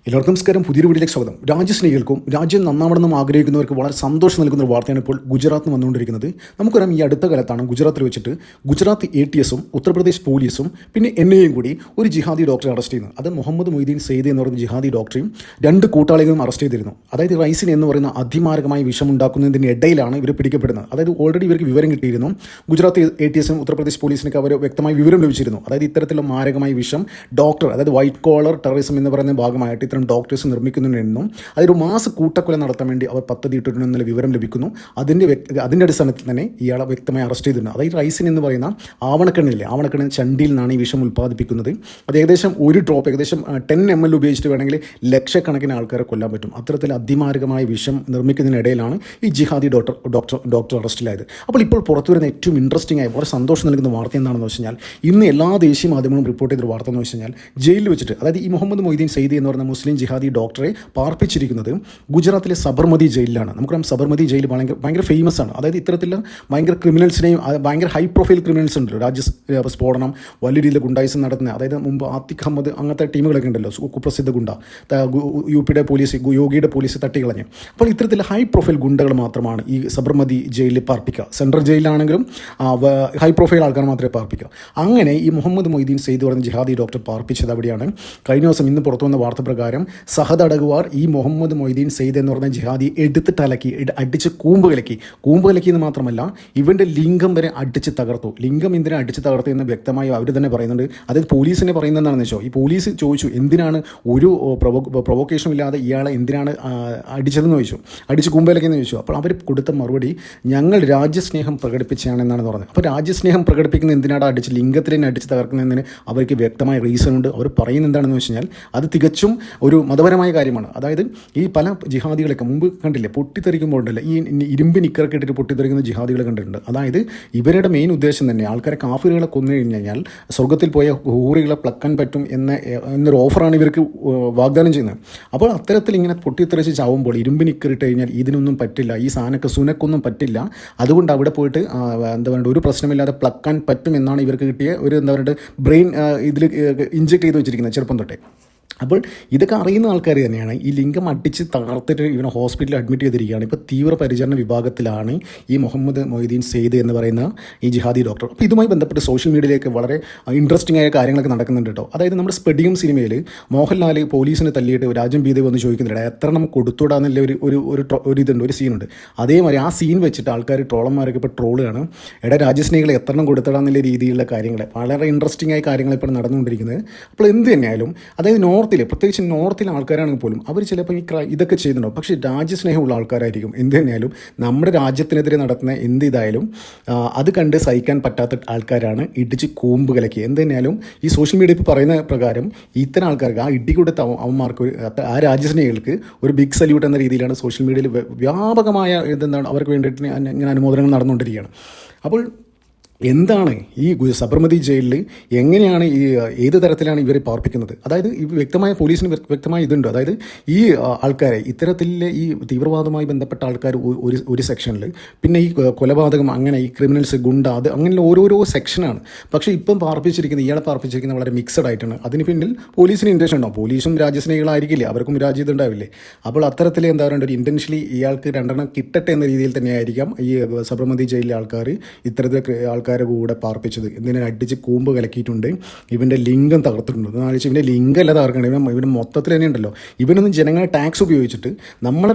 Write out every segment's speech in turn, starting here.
എല്ലാവർക്കും നമസ്കാരം. പുതിയൊരു വീഡിയോയിലേക്ക് സ്വാഗതം. രാജ്യസ്നേഹികൾക്കും രാജ്യം നന്നാവണമെന്നും ആഗ്രഹിക്കുന്നവർക്ക് വളരെ സന്തോഷം നൽകുന്ന ഒരു വാർത്തയാണ് ഇപ്പോൾ ഗുജറാത്തിൽ നിന്ന് വന്നുകൊണ്ടിരിക്കുന്നത്. നമുക്കറിയാം, ഈ അടുത്ത കാലത്താണ് ഗുജറാത്തിൽ വെച്ചിട്ട് ഗുജറാത്ത് ATS ഉത്തർപ്രദേശ് പോലീസും പിന്നെ NIA കൂടി ഒരു ജിഹാദി ഡോക്ടറെ അറസ്റ്റ് ചെയ്യുന്നു. അത് മുഹമ്മദ് മൊയ്തീൻ സെയ്ദ് എന്ന് പറയുന്ന ജിഹാദി ഡോക്ടറെയും 2 കൂട്ടാളികളും അറസ്റ്റ് ചെയ്തിരുന്നു. അതായത് റൈസിൻ എന്ന് പറയുന്ന അതിമാരകമായ വിഷം ഉണ്ടാക്കുന്നതിൻ്റെ ഇടയിലാണ് ഇവർ പിടിക്കപ്പെടുന്നത്. അതായത് ഓൾറെഡി ഇവർക്ക് വിവരം കിട്ടിയിരുന്നു. ഗുജറാത്ത് ATS ഉത്തർപ്രദേശ് പോലീസിനൊക്കെ അവർ വ്യക്തമായി വിവരം ലഭിച്ചിരുന്നു. അതായത് ഇത്തരത്തിലുള്ള മാരകമായ വിഷം ഡോക്ടർ, അതായത് വൈറ്റ് കോളർ ടെററിസം എന്ന് പറയുന്ന ഭാഗമായിട്ട് ഇത്തരം ഡോക്ടേഴ്സ് നിർമ്മിക്കുന്നുണ്ടെന്നും അതൊരു മാസ കൂട്ടക്കൊല നടത്താൻ വേണ്ടി അവർ പദ്ധതി ഇട്ടിട്ടുണ്ടെന്നുള്ള വിവരം ലഭിക്കുന്നു. അതിൻ്റെ അടിസ്ഥാനത്തിൽ തന്നെ ഇയാളെ വ്യക്തമായി അറസ്റ്റ് ചെയ്തിട്ടുണ്ട്. അതായത് റൈസിൻ എന്ന് പറയുന്ന ആവണക്കണ്ണിൽ ചണ്ടിയിൽ നിന്നാണ് ഈ വിഷം ഉൽപ്പാദിപ്പിക്കുന്നത്. അത് ഏകദേശം ഒരു ഡ്രോപ്പ് ഏകദേശം 10 ml ഉപയോഗിച്ചിട്ട് വേണമെങ്കിൽ ലക്ഷക്കണക്കിന് ആൾക്കാരെ കൊല്ലാൻ പറ്റും. അത്തരത്തിൽ അതിമാരകമായ വിഷം നിർമ്മിക്കുന്നതിനിടയിലാണ് ഈ ജിഹാദി ഡോക്ടർ അറസ്റ്റിലായത്. അപ്പോൾ ഇപ്പോൾ പുറത്തു വരുന്ന ഏറ്റവും ഇൻട്രസ്റ്റിംഗ് ആയ വളരെ സന്തോഷം നൽകുന്ന വാർത്ത എന്താണെന്ന് വെച്ച് കഴിഞ്ഞാൽ, ഇന്ന് എല്ലാ ദേശീയ മാധ്യമങ്ങളും റിപ്പോർട്ട് ചെയ്തൊരു വാർത്ത എന്ന് വെച്ച് കഴിഞ്ഞാൽ, ജയിലിൽ വെച്ചിട്ട് അതായത് ഈ മുഹമ്മദ് മൊയ്തീൻ സെയ്ദ് എന്ന് പറയുന്ന മുസ്ലിം ജിഹാദി ഡോക്ടറെ പാർപ്പിച്ചിരിക്കുന്നത് ഗുജറാത്തിലെ സബർമതി ജയിലിലാണ്. നമുക്കറിയാം, സബർമതി ജയിൽ ഭയങ്കര ഫേമസ് ആണ്. അതായത് ഇത്തരത്തിലുള്ള ഭയങ്കര ക്രിമിനൽസിനെയും ഭയങ്കര ഹൈ പ്രൊഫൈൽ ക്രിമിനൽസ് ഉണ്ടല്ലോ, സ്ഫോടനം, വലിയ രീതിയിൽ ഗുണ്ടായിസം നടത്തുന്ന, അതായത് മുമ്പ് ആത്തിഖ് അഹമ്മദ് അങ്ങനത്തെ ടീമുകളൊക്കെ ഉണ്ടല്ലോ, കുപ്രസിദ്ധ ഗുണ്ട, UPയുടെ പോലീസ്, യോഗിയുടെ പോലീസ് തട്ടിക്കളഞ്ഞു. അപ്പോൾ ഇത്തരത്തിലുള്ള ഹൈ പ്രൊഫൈൽ ഗുണ്ടകൾ മാത്രമാണ് ഈ സബർമതി ജയിലിൽ പാർപ്പിക്കുക. സെൻട്രൽ ജയിലിലാണെങ്കിലും ഹൈ പ്രൊഫൈൽ ആൾക്കാർ മാത്രമേ പാർപ്പിക്കുക. അങ്ങനെ ഈ മുഹമ്മദ് മൊയ്തീൻ സെയ്ദ് പറഞ്ഞ ജിഹാദി ഡോക്ടർ പാർപ്പിച്ചത് അവിടെയാണ്. കഴിഞ്ഞ ദിവസം ഇന്ന് പുറത്തു വന്ന വാർത്ത പ്രകാരം സഹതടകുവാർ ഈ മുഹമ്മദ് മൊയ്തീൻ സെയ്ദ് എന്ന് പറഞ്ഞ ജിഹാദി എടുത്തിട്ട് അടിച്ച് കൂമ്പ് കലക്കി എന്ന് മാത്രമല്ല, ഇവൻ്റെ ലിംഗം വരെ അടിച്ച് തകർത്തു. ലിംഗം എന്തിനാണ് അടിച്ച് തകർത്തു എന്ന് വ്യക്തമായി അവർ തന്നെ പറയുന്നുണ്ട്. അതായത് പോലീസിനെ പറയുന്നതെന്നാണെന്ന് വെച്ചോ, ഈ പോലീസ് ചോദിച്ചു എന്തിനാണ് ഒരു പ്രൊവോക്കേഷനും ഇല്ലാതെ ഇയാളെ എന്തിനാണ് അടിച്ചതെന്ന് ചോദിച്ചു, അടിച്ച് കൂമ്പലക്കിയെന്ന് ചോദിച്ചു. അപ്പോൾ അവർ കൊടുത്ത മറുപടി, ഞങ്ങൾ രാജ്യസ്നേഹം പ്രകടിപ്പിച്ചാണെന്നാണ് പറഞ്ഞത്. അപ്പോൾ രാജ്യസ്നേഹം പ്രകടിപ്പിക്കുന്ന എന്തിനാണ് അടിച്ച് ലിംഗത്തിനെ അടിച്ച് തകർക്കുന്നതിന് അവർക്ക് വ്യക്തമായ റീസൺ ഉണ്ട്. അവർ പറയുന്നത് എന്താണെന്ന് വെച്ച് കഴിഞ്ഞാൽ, അത് തികച്ചും ഒരു മതപരമായ കാര്യമാണ്. അതായത് ഈ പല ജിഹാദികളൊക്കെ മുമ്പ് കണ്ടില്ലേ, പൊട്ടിത്തെറിക്കുമ്പോൾ ഉണ്ടല്ലോ, ഈ ഇരുമ്പ് നിക്കറൊക്കെ ഇട്ടിട്ട് പൊട്ടിത്തെറിക്കുന്ന ജിഹാദികളെ കണ്ടിട്ടുണ്ട്. അതായത് ഇവരുടെ മെയിൻ ഉദ്ദേശം തന്നെ ആൾക്കാരെ കാഫിറുകളെ കൊന്നു കഴിഞ്ഞാൽ സ്വർഗ്ഗത്തിൽ പോയ ഹൂറികളെ പ്ലക്കാൻ പറ്റും എന്നൊരു ഓഫറാണ് ഇവർക്ക് വാഗ്ദാനം ചെയ്യുന്നത്. അപ്പോൾ അത്തരത്തിൽ ഇങ്ങനെ പൊട്ടിത്തെറിച്ച് ചാവുമ്പോൾ ഇരുമ്പ് നിക്കറിട്ട് കഴിഞ്ഞാൽ ഇതിനൊന്നും പറ്റില്ല, ഈ സാധനമൊക്കെ സുനക്കൊന്നും പറ്റില്ല. അതുകൊണ്ട് അവിടെ പോയിട്ട് എന്താ പറയുക, ഒരു പ്രശ്നമില്ലാതെ പ്ലക്കാൻ പറ്റും എന്നാണ് ഇവർക്ക് കിട്ടിയ ഒരു എന്താ പറയുക ബ്രെയിൻ ഇതിൽ ഇഞ്ചെക്ട് ചെയ്ത് വെച്ചിരിക്കുന്നത് ചെറുപ്പം തൊട്ടേ. അപ്പോൾ ഇതൊക്കെ അറിയുന്ന ആൾക്കാർ തന്നെയാണ്. ഈ ലിംഗം അടിച്ച് തകർത്തിട്ട് ഇവനെ ഹോസ്പിറ്റലിൽ അഡ്മിറ്റ് ചെയ്തിരിക്കുകയാണ്. ഇപ്പോൾ തീവ്രപരിചരണ വിഭാഗത്തിലാണ് ഈ മുഹമ്മദ് മൊയ്തീൻ സെയ്ദ് എന്ന് പറയുന്ന ഈ ജിഹാദി ഡോക്ടർ. അപ്പോൾ ഇതുമായി ബന്ധപ്പെട്ട് സോഷ്യൽ മീഡിയയിലേക്ക് വളരെ ഇൻട്രസ്റ്റിംഗ് ആയ കാര്യങ്ങളൊക്കെ നടക്കുന്നുണ്ട് കേട്ടോ. അതായത് നമ്മുടെ സ്പെഡിയം സിനിമയിൽ മോഹൻലാൽ പോലീസിനെ തല്ലിയിട്ട് രാജൻ ബീദേവ് വന്ന് ചോദിക്കുന്നുണ്ട്, എത്ര നമുക്ക് കൊടുത്തുവിടാന്നുള്ള ഒരു ഇതുണ്ട്, ഒരു സീനുണ്ട്. അതേമാതിരി ആ സീൻ വെച്ചിട്ട് ആൾക്കാർ ട്രോളന്മാരൊക്കെ ഇപ്പോൾ ട്രോളാണ്, രാജ്യസ്നേഹികളെ എണ്ണം കൊടുത്തിടാന്നുള്ള രീതിയിലുള്ള കാര്യങ്ങൾ, വളരെ ഇൻട്രസ്റ്റിംഗ് ആയ കാര്യങ്ങൾ ഇപ്പോൾ നടന്നുകൊണ്ടിരിക്കുന്നത്. അപ്പോൾ എന്ത് തന്നെയായാലും, അതായത് പ്രത്യേകിച്ച് നോർത്തിലെ ആൾക്കാരാണെങ്കിൽ പോലും അവർ ചിലപ്പോൾ ഇതൊക്കെ ചെയ്യുന്നുണ്ടാവും. പക്ഷേ രാജ്യസ്നേഹമുള്ള ആൾക്കാരായിരിക്കും. എന്ത് തന്നെയായാലും നമ്മുടെ രാജ്യത്തിനെതിരെ നടത്തുന്ന എന്ത് ഇതായാലും അത് കണ്ട് സഹിക്കാൻ പറ്റാത്ത ആൾക്കാരാണ് ഇടിച്ച് കൂമ്പ് കലക്കി. എന്ത് തന്നെയാലും ഈ സോഷ്യൽ മീഡിയ ഇപ്പോൾ പറയുന്ന പ്രകാരം ഇത്തരം ആൾക്കാർക്ക്, ആ ഇടി കൊടുത്ത അവന്മാർക്ക്, ആ രാജ്യസ്നേഹികൾക്ക് ഒരു ബിഗ് സല്യൂട്ട് എന്ന രീതിയിലാണ് സോഷ്യൽ മീഡിയയിൽ വ്യാപകമായ എന്താണ് അവർക്ക് വേണ്ടിയിട്ട് ഇങ്ങനെ അനുമോദനങ്ങൾ നടന്നുകൊണ്ടിരിക്കുകയാണ്. അപ്പോൾ എന്താണ് ഈ സബർമതി ജയിലിൽ എങ്ങനെയാണ് ഏത് തരത്തിലാണ് ഇവരെ പാർപ്പിക്കുന്നത്? അതായത് വ്യക്തമായ പോലീസിന് വ്യക്തമായ ഇതുണ്ട്. അതായത് ഈ ആൾക്കാരെ ഇത്തരത്തിലെ ഈ തീവ്രവാദവുമായി ബന്ധപ്പെട്ട ആൾക്കാർ ഒരു സെക്ഷനിൽ, പിന്നെ ഈ കൊലപാതകം, അങ്ങനെ ഈ ക്രിമിനൽസ്, ഗുണ്ട, അത് അങ്ങനെ ഓരോരോ സെക്ഷനാണ്. പക്ഷേ ഇയാളെ പാർപ്പിച്ചിരിക്കുന്നത് വളരെ മിക്സഡ് ആയിട്ടാണ്. അതിന് പിന്നിൽ പോലീസിന് ഇൻറ്റൻഷൻ ഉണ്ടാവും. പോലീസും രാജ്യസ്നേഹികളായിരിക്കില്ലേ, അവർക്കും രാജ്യം ഉണ്ടാവില്ലേ. അപ്പോൾ അത്തരത്തിൽ എന്താ പറയുക, ഒരു ഇൻറ്റൻഷ്യലി ഇയാൾക്ക് 2 കിട്ടട്ടെ എന്ന രീതിയിൽ തന്നെയായിരിക്കാം ഈ സബർമതി ജയിലിലെ ആൾക്കാർ ഇത്തരത്തിലെ ആൾക്കാരുടെ കൂടെ പാർപ്പിച്ചത്. ഇതിനെ അടിച്ച് കൂമ്പ് കലക്കിയിട്ടുണ്ട്, ഇവൻ്റെ ലിംഗം തകർത്തിട്ടുണ്ട്. എന്നാലോചിച്ച് ഇവൻ്റെ ലിംഗമല്ല തകർക്കേണ്ടത്, ഇവന് മൊത്തത്തിൽ തന്നെ ഉണ്ടല്ലോ. ഇവനൊന്നും ജനങ്ങളെ ടാക്സ് ഉപയോഗിച്ചിട്ട്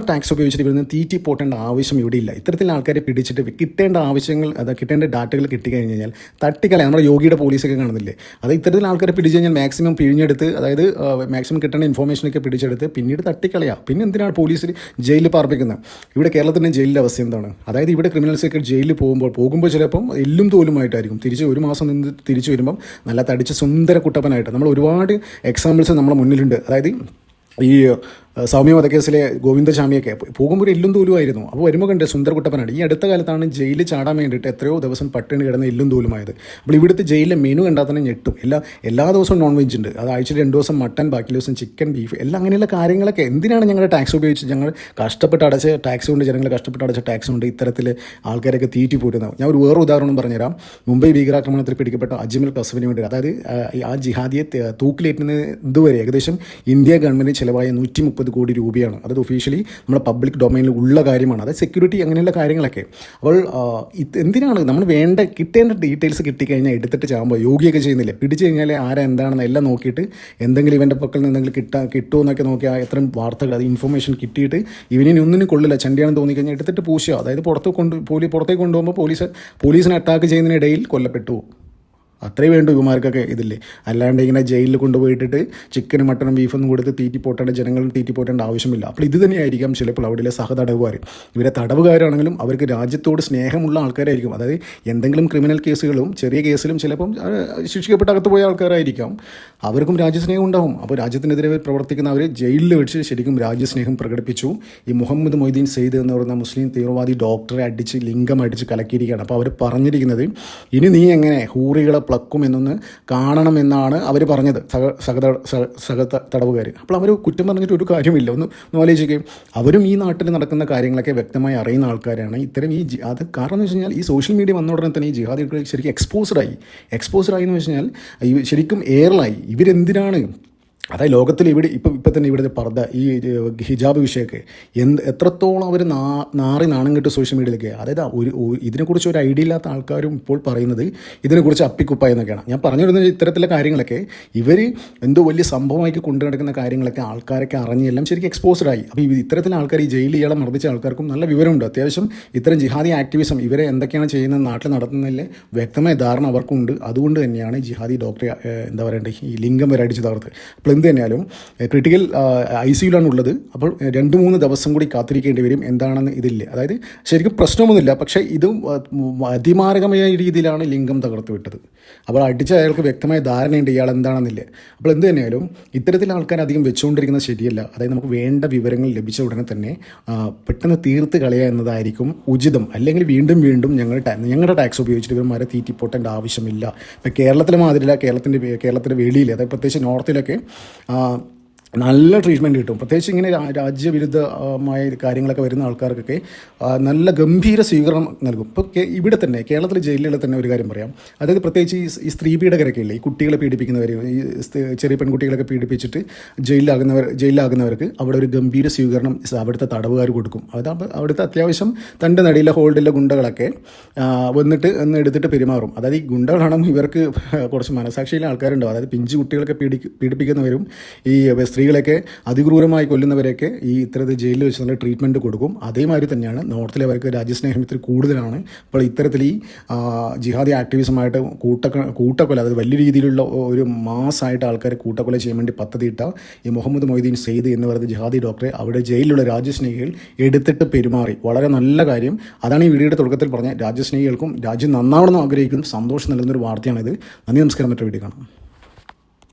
ഇവരൊന്നും തീറ്റി പോട്ടേണ്ട ആവശ്യം ഇവിടെ ഇല്ല. ഇത്തരത്തിലുള്ള ആൾക്കാരെ പിടിച്ചിട്ട് കിട്ടേണ്ട ആവശ്യങ്ങൾ, കിട്ടേണ്ട ഡാറ്റകൾ കിട്ടിക്കഴിഞ്ഞ് കഴിഞ്ഞാൽ തട്ടിക്കളയാം. നമ്മുടെ യോഗിയുടെ പോലീസൊക്കെ കാണുന്നില്ലേ, അത് ഇത്തരത്തിലുള്ള ആൾക്കാരെ പിടിച്ച് കഴിഞ്ഞാൽ മാക്സിമം പിഴിഞ്ഞെടുത്ത്, അതായത് മാക്സിമം കിട്ടേണ്ട ഇൻഫോർമേഷനൊക്കെ പിടിച്ചെടുത്ത് പിന്നീട് തട്ടിക്കളയാം. പിന്നെ എന്തിനാണ് പോലീസിൽ ജയിലിൽ പാർപ്പിക്കുന്നത്? ഇവിടെ കേരളത്തിൻ്റെ ജയിലിൻ്റെ അവസ്ഥ എന്താണ്? അതായത് ഇവിടെ ക്രിമിനൽസൊക്കെ ജയിലിൽ പോകുമ്പോൾ ചിലപ്പം എല്ലും തോലുമായിട്ടായിരിക്കും തിരിച്ച്, ഒരു മാസം നിന്ന് തിരിച്ചു വരുമ്പം നല്ല തടിച്ച സുന്ദര കുട്ടപ്പനായിട്ട്. നമ്മൾ ഒരുപാട് എക്സാമ്പിൾസ് നമ്മുടെ മുന്നിലുണ്ട്. അതായത് ഈ സൗമ്യ വധക്കേസിലെ ഗോവിന്ദചാമിയൊക്കെ പോകുമ്പോൾ ഒരു എല്ലും തോലുമായിരുന്നു. അപ്പോൾ വരുമ്പോൾ കണ്ടേ സുന്ദരകുട്ടപ്പനാണ്. ഈ അടുത്ത കാലത്താണ് ജയിലിൽ ചാടാൻ വേണ്ടിയിട്ട് എത്രയോ ദിവസം പട്ടിണി കിടന്ന എല്ലും തോലുമായത്. അപ്പോൾ ഇവിടുത്തെ ജയിലിലെ മെനു കണ്ടാൽ തന്നെ ഞെട്ടും. എല്ലാ ദിവസവും നോൺ വെജ് ഉണ്ട്. അത് ആഴ്ചയിൽ 2 ദിവസം മട്ടൻ, ബാക്കി ദിവസം ചിക്കൻ, ബീഫ്, എല്ലാം അങ്ങനെയുള്ള കാര്യങ്ങളൊക്കെ. എന്തിനാണ് ഞങ്ങളുടെ ടാക്സ് ഉപയോഗിച്ച് ഞങ്ങൾ കഷ്ടപ്പെട്ട് അടച്ച ടാക്സ് കൊണ്ട്, ജനങ്ങൾ കഷ്ടപ്പെട്ട് അടച്ച ടാക്സ് കൊണ്ട് ഇത്തരത്തിൽ ആൾക്കാരൊക്കെ തീറ്റി പോരുന്നത്? ഞാൻ ഒരു വേറെ ഉദാഹരണം പറഞ്ഞുതരാം. മുംബൈ ഭീകരാക്രമണത്തിൽ പിടിക്കപ്പെട്ട അജ്മൽ കസവിന് വേണ്ടി, അതായത് ആ ജിഹാദിയെ തൂക്കിലേറ്റുന്നത് ഇതുവരെ ഏകദേശം ഇന്ത്യ ഗവൺമെൻറ് ചിലവായ 130 കോടി രൂപയാണ്. അതായത് ഒഫീഷ്യലി നമ്മുടെ പബ്ലിക് ഡൊമൈനിൽ ഉള്ള കാര്യമാണ്. അതായത് സെക്യൂരിറ്റി അങ്ങനെയുള്ള കാര്യങ്ങളൊക്കെ. അപ്പോൾ എന്തിനാണ് നമ്മൾ കിട്ടേണ്ട ഡീറ്റെയിൽസ് കിട്ടിക്കഴിഞ്ഞാൽ എടുത്തിട്ട് ചാകുമ്പോൾ യോഗിയൊക്കെ ചെയ്യുന്നില്ലേ? പിടിച്ചു കഴിഞ്ഞാൽ ആരാ എന്താണെന്ന് എല്ലാം നോക്കിയിട്ട് എന്തെങ്കിലും ഇവൻ്റെ പക്കൽ നിന്ന് എന്തെങ്കിലും കിട്ടുമോ എന്നൊക്കെ നോക്കി എത്രയും വാർത്തകൾ, അത് ഇൻഫർമേഷൻ കിട്ടിയിട്ട് ഇവനിന് ഒന്നിനും കൊള്ളില്ല, ചണ്ടിയാണെന്ന് തോന്നിക്കഴിഞ്ഞാൽ എടുത്തിട്ട് പൂശുക. അതായത് പുറത്തേക്ക് കൊണ്ടുപോകുമ്പോൾ പോലീസിനെ അറ്റാക്ക് ചെയ്യുന്നതിനിടയിൽ കൊല്ലപ്പെട്ടു. അത്രേ വേണ്ടു ഇവന്മാർക്കൊക്കെ ഇതില്ലേ. അല്ലാണ്ട് ഇങ്ങനെ ജയിലിൽ കൊണ്ടുപോയിട്ടിട്ട് ചിക്കനും മട്ടനും ബീഫൊന്നും കൊടുത്ത് തീറ്റിപ്പോട്ടേണ്ട, ജനങ്ങളും തീറ്റിപ്പോട്ടേണ്ട ആവശ്യമില്ല. അപ്പോൾ ഇത് തന്നെയായിരിക്കാം ചിലപ്പോൾ അവിടെയുള്ള സഹതടവുകാർ. ഇവരെ തടവുകാരാണെങ്കിലും അവർക്ക് രാജ്യത്തോട് സ്നേഹമുള്ള ആൾക്കാരായിരിക്കും. അതായത് എന്തെങ്കിലും ക്രിമിനൽ കേസുകളും ചെറിയ കേസിലും ചിലപ്പം ശിക്ഷിക്കപ്പെട്ട് അകത്ത് പോയ ആൾക്കാരായിരിക്കാം. അവർക്കും രാജ്യസ്നേഹം ഉണ്ടാവും. അപ്പോൾ രാജ്യത്തിനെതിരെ പ്രവർത്തിക്കുന്നവർ ജയിലിൽ വെച്ച് ശരിക്കും രാജ്യസ്നേഹം പ്രകടിപ്പിച്ചു. ഈ മുഹമ്മദ് മൊയ്തീൻ സെയ്ദ് എന്ന് പറയുന്ന മുസ്ലിം തീവ്രവാദി ഡോക്ടറെ ലിംഗം അടിച്ച് കലക്കിയിരിക്കുകയാണ്. അപ്പോൾ അവർ പറഞ്ഞിരിക്കുന്നത്, ഇനി നീ എങ്ങനെ ഹൂറികളെ പ്ലക്കും എന്നൊന്ന് കാണണമെന്നാണ് അവർ പറഞ്ഞത്, സഹ തടവുകാർ. അപ്പോൾ അവർ കുറ്റം പറഞ്ഞിട്ട് ഒരു കാര്യമില്ല. ഒന്ന് ആലോചിക്കുകയും, അവരും ഈ നാട്ടിൽ നടക്കുന്ന കാര്യങ്ങളൊക്കെ വ്യക്തമായി അറിയുന്ന ആൾക്കാരാണ്. ഇത്തരം അത് കാരണം എന്ന് വെച്ച് കഴിഞ്ഞാൽ ഈ സോഷ്യൽ മീഡിയ വന്ന ഉടനെ തന്നെ ഈ ജിഹാദികൾ ശരിക്കും എക്സ്പോസ്ഡായി എന്ന് വെച്ച് കഴിഞ്ഞാൽ ശരിക്കും എയറിലായി. ഇവരെന്തിനാണ്, അതായത് ലോകത്തിൽ ഇപ്പം തന്നെ ഇവിടുത്തെ പർദ്ദ, ഈ ഹിജാബ് വിഷയമൊക്കെ എത്രത്തോളം അവർ നാണം കെട്ട് സോഷ്യൽ മീഡിയയിലൊക്കെ. അതായത് ഇതിനെക്കുറിച്ച് ഒരു ഐഡിയ ഇല്ലാത്ത ആൾക്കാരും ഇപ്പോൾ പറയുന്നത് ഇതിനെക്കുറിച്ച് അപ്പിക്കുപ്പ എന്നൊക്കെയാണ്. ഞാൻ പറഞ്ഞു വരുന്നത് ഇത്തരത്തിലുള്ള കാര്യങ്ങളൊക്കെ ഇവർ എന്തോ വലിയ സംഭവമായിട്ട് കൊണ്ടു നടക്കുന്ന കാര്യങ്ങളൊക്കെ ആൾക്കാരൊക്കെ അറിഞ്ഞെല്ലാം ശരിക്കും എക്സ്പോസ്ഡായി. അപ്പോൾ ഇത്തരത്തിലുള്ള ആൾക്കാർ, ഈ ജയിലിൽ ഇയാളെ മർദ്ദിച്ച ആൾക്കാർക്കും നല്ല വിവരമുണ്ട്. അത്യാവശ്യം ഇത്തരം ജിഹാദി ആക്ടിവിസം ഇവരെ എന്തൊക്കെയാണ് ചെയ്യുന്നത് നാട്ടിൽ നടത്തുന്നതിൽ വ്യക്തമായ ധാരണ അവർക്കുണ്ട്. അതുകൊണ്ട് തന്നെയാണ് ജിഹാദി ഡോക്ടറെ എന്താ പറയേണ്ടത്, ഈ ലിംഗം വരെ അടിച്ച് തകർത്ത്. അപ്പോൾ എന്ത് തന്നെയാലും ക്രിട്ടിക്കൽ ICUലാണ് ഉള്ളത്. അപ്പോൾ 2-3 ദിവസം കൂടി കാത്തിരിക്കേണ്ടി വരും. എന്താണെന്ന് ഇതില്ല. അതായത് ശരിക്കും പ്രശ്നമൊന്നുമില്ല, പക്ഷേ ഇത് അതിമാരകമായ രീതിയിലാണ് ലിംഗം തകർത്ത് വിട്ടത്. അപ്പോൾ അടിച്ച അയാൾക്ക് വ്യക്തമായ ധാരണയുണ്ട് ഇയാൾ എന്താണെന്നില്ല. അപ്പോൾ എന്ത് തന്നെയാലും ഇത്തരത്തിലുള്ള ആൾക്കാർ അധികം വെച്ചുകൊണ്ടിരിക്കുന്നത് ശരിയല്ല. അതായത് നമുക്ക് വേണ്ട വിവരങ്ങൾ ലഭിച്ച ഉടനെ തന്നെ പെട്ടെന്ന് തീർത്ത് കളയുക എന്നതായിരിക്കും ഉചിതം. അല്ലെങ്കിൽ വീണ്ടും ഞങ്ങളുടെ ടാക്സ് ഉപയോഗിച്ചിട്ട് ഇവന്മാരെ തീറ്റിപ്പോട്ടേണ്ട ആവശ്യമില്ല. ഇപ്പോൾ കേരളത്തിലെ മാതിരില്ല, കേരളത്തിൻ്റെ വെളിയിൽ, അതായത് പ്രത്യേകിച്ച് നോർത്തിലൊക്കെ നല്ല ട്രീറ്റ്മെൻറ്റ് കിട്ടും. പ്രത്യേകിച്ച് ഇങ്ങനെ രാജ്യവിരുദ്ധമായ കാര്യങ്ങളൊക്കെ വരുന്ന ആൾക്കാർക്കൊക്കെ നല്ല ഗംഭീര സ്വീകരണം നൽകും. ഇപ്പോൾ ഇവിടെ തന്നെ കേരളത്തിലെ ജയിലുകളിൽ തന്നെ ഒരു കാര്യം പറയാം. അതായത് പ്രത്യേകിച്ച് ഈ സ്ത്രീ പീഡകരൊക്കെ ഇല്ലേ, ഈ കുട്ടികളെ പീഡിപ്പിക്കുന്നവർ, ഈ ചെറിയ പെൺകുട്ടികളൊക്കെ പീഡിപ്പിച്ചിട്ട് ജയിലിലാകുന്നവർക്ക് അവിടെ ഒരു ഗംഭീര സ്വീകരണം അവിടുത്തെ തടവുകാർ കൊടുക്കും. അതാകുമ്പോൾ അവിടുത്തെ അത്യാവശ്യം തൻ്റെ നടിയിലെ ഹോൾഡിലെ ഗുണ്ടകളൊക്കെ വന്നിട്ട് എടുത്തിട്ട് പെരുമാറും. അതായത് ഈ ഗുണ്ടകളാണെങ്കിൽ ഇവർക്ക് കുറച്ച് മനസാക്ഷിയിലെ ആൾക്കാരുണ്ടാവും. അതായത് പിഞ്ചു കുട്ടികളൊക്കെ പീഡിപ്പിക്കുന്നവരും ഈ സ്ത്രീകളെയൊക്കെ അതിക്രൂരമായി കൊല്ലുന്നവരെയൊക്കെ ഈ ഇത്തരത്തിൽ ജയിലിൽ വെച്ച് നല്ല ട്രീറ്റ്മെൻറ്റ് കൊടുക്കും. അതേമാതിരി തന്നെയാണ് നോർത്തിലെ അവർക്ക് രാജ്യസ്നേഹം ഇത്തിരി കൂടുതലാണ്. അപ്പോൾ ഇത്തരത്തിൽ ഈ ജിഹാദി ആക്ടിവിസമായിട്ട് കൂട്ടക്കൊല, അതായത് വലിയ രീതിയിലുള്ള ഒരു മാസമായിട്ട് ആൾക്കാരെ കൂട്ടക്കൊല ചെയ്യാൻ വേണ്ടി പദ്ധതിയിട്ട ഈ മുഹമ്മദ് മൊയ്തീൻ സെയ്ദ് എന്ന് പറയുന്ന ജിഹാദി ഡോക്ടറെ അവിടെ ജയിലിലുള്ള രാജ്യസ്നേഹികൾ എടുത്തിട്ട് പെരുമാറി. വളരെ നല്ല കാര്യം. അതാണ് ഈ വീഡിയോയുടെ തുടക്കത്തിൽ പറഞ്ഞ രാജ്യസ്നേഹികൾക്കും രാജ്യം നന്നാവണമെന്ന് ആഗ്രഹിക്കുന്ന സന്തോഷം നൽകുന്നൊരു വാർത്തയാണിത്. നന്ദി, നമസ്കാരം. മറ്റൊരു വീഡിയോ കാണാം.